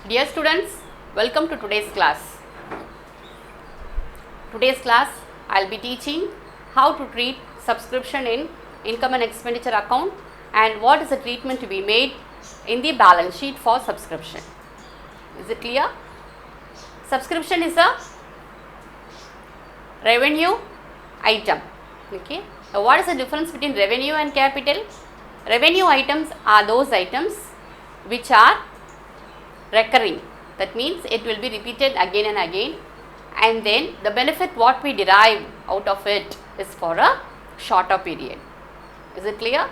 Dear students, welcome to today's class. Today's class, I will be teaching how to treat subscription in income and expenditure account and what is the treatment to be made in the balance sheet for subscription. Is it clear? Subscription is a revenue item. Okay. Now, what is the difference between revenue and capital? Revenue items are those items which are recurring. That means it will be repeated again and again, and then the benefit what we derive out of it is for a shorter period. Is it clear?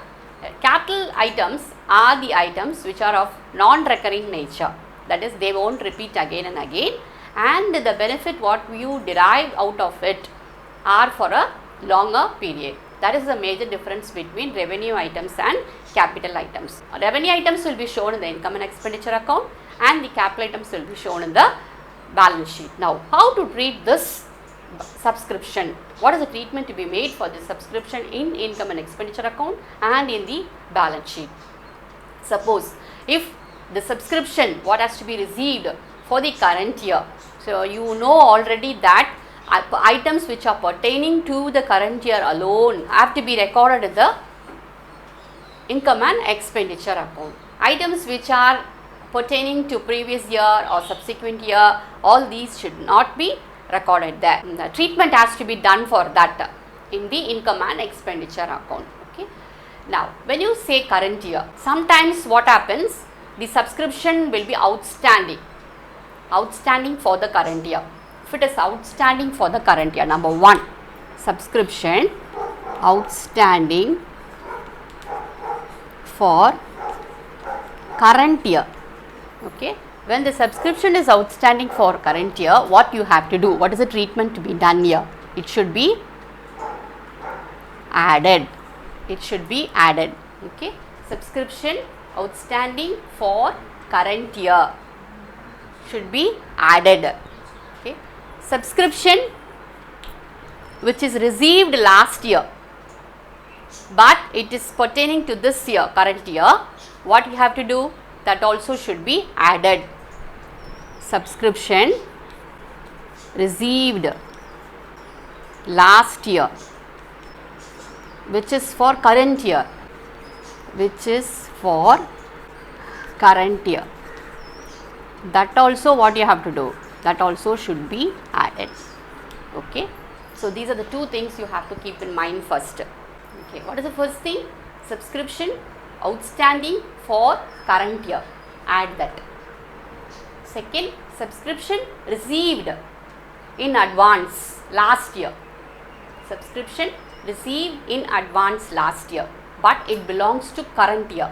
Capital items are the items which are of non-recurring nature. That is, they won't repeat again and again, and the benefit what you derive out of it are for a longer period. That is the major difference between revenue items and capital items. Revenue items will be shown in the income and expenditure account, and the capital items will be shown in the balance sheet. Now, how to treat this subscription? What is the treatment to be made for this subscription in income and expenditure account and in the balance sheet? Suppose if the subscription what has to be received for the current year, so you know already that items which are pertaining to the current year alone have to be recorded in the income and expenditure account. Items which are pertaining to previous year or subsequent year, all these should not be recorded there. The treatment has to be done for that in the income and expenditure account. Okay. Now, when you say current year, sometimes what happens, the subscription will be outstanding for the current year. If it is outstanding for the current year, number one, subscription outstanding for current year. Okay. When the subscription is outstanding for current year, what you have to do? What is the treatment to be done here? It should be added. It should be added. Okay. Subscription outstanding for current year should be added. Okay. Subscription which is received last year, but it is pertaining to this year, current year, what you have to do? That also should be added. Subscription received last year, which is for current year, that also what you have to do? That also should be added. Okay. So, these are the two things you have to keep in mind first. Okay. What is the first thing? Subscription outstanding for current year, add that. Second, subscription received in advance last year, subscription received in advance last year, but it belongs to current year,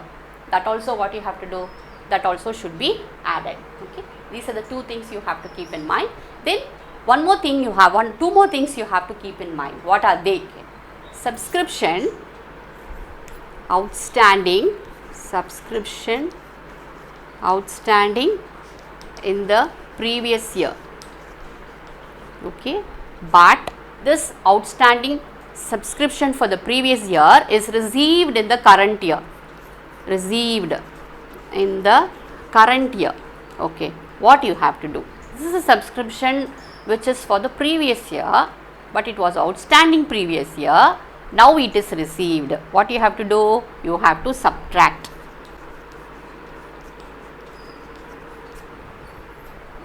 that also what you have to do? That also should be added. Okay. These are the two things you have to keep in mind. Then two more things you have to keep in mind. What are they? Subscription outstanding in the previous year. Okay. But this outstanding subscription for the previous year is received in the current year. Okay. What you have to do? This is a subscription which is for the previous year, but it was outstanding previous year. Now it is received. What you have to do? You have to subtract.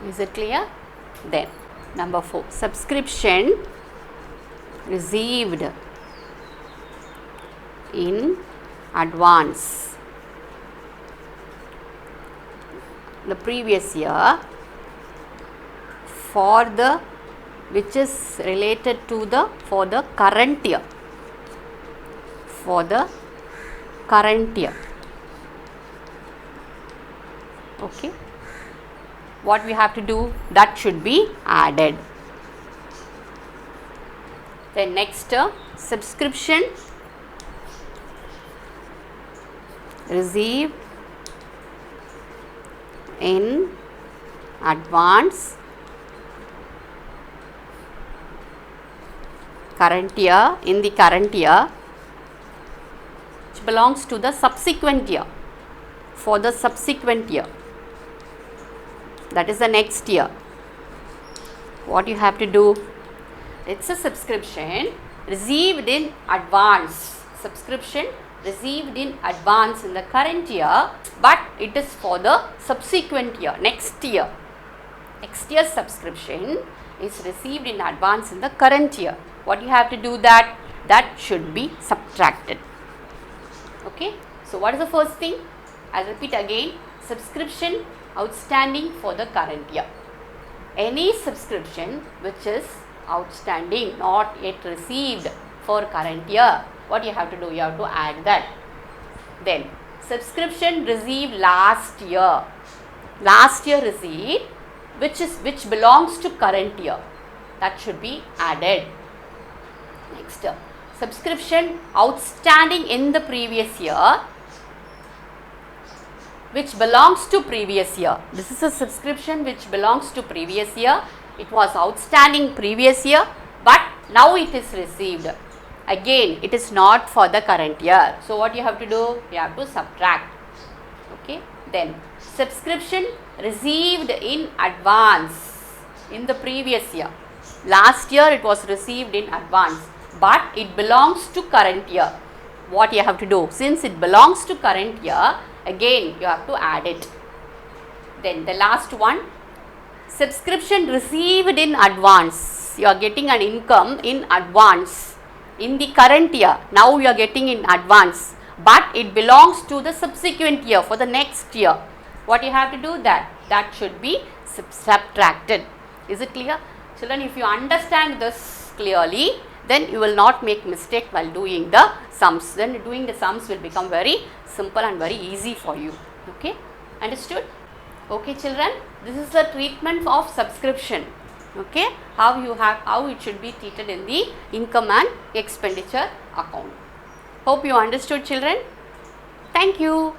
Is it clear? Then number 4, subscription received in advance the previous year for the which is related to the for the current year. Okay. What we have to do? That should be added. Then next, subscription received in advance current year, in the current year, which belongs to the subsequent year, for the subsequent year. that is the next year. What you have to do? It's a subscription received in advance. Subscription received in advance in the current year, but it is for the subsequent year, next year. Next year's subscription is received in advance in the current year. What you have to do? That should be subtracted. Okay. So what is the first thing? I'll repeat again. Subscription outstanding for the current year. Any subscription which is outstanding, not yet received for current year, what you have to do? You have to add that. Then subscription received last year. Last year received which belongs to current year, that should be added. Next, subscription outstanding in the previous year which belongs to previous year. This is a subscription which belongs to previous year. It was outstanding previous year, but now it is received. Again, it is not for the current year. So what you have to do? You have to subtract. Okay. Then subscription received in advance in the previous year. Last year it was received in advance, but it belongs to current year. What you have to do? Since it belongs to current year, again you have to add it. Then the last one, subscription received in advance. You are getting an income in advance in the current year. Now you are getting in advance, but it belongs to the subsequent year, for the next year. What you have to do? That should be subtracted. Is it clear? Children, if you understand this clearly, then you will not make mistake while doing the sums. Then doing the sums will become very simple and very easy for you. Okay, understood? Okay children, this is the treatment of subscription. Okay, how it should be treated in the income and expenditure account. Hope you understood children. Thank you.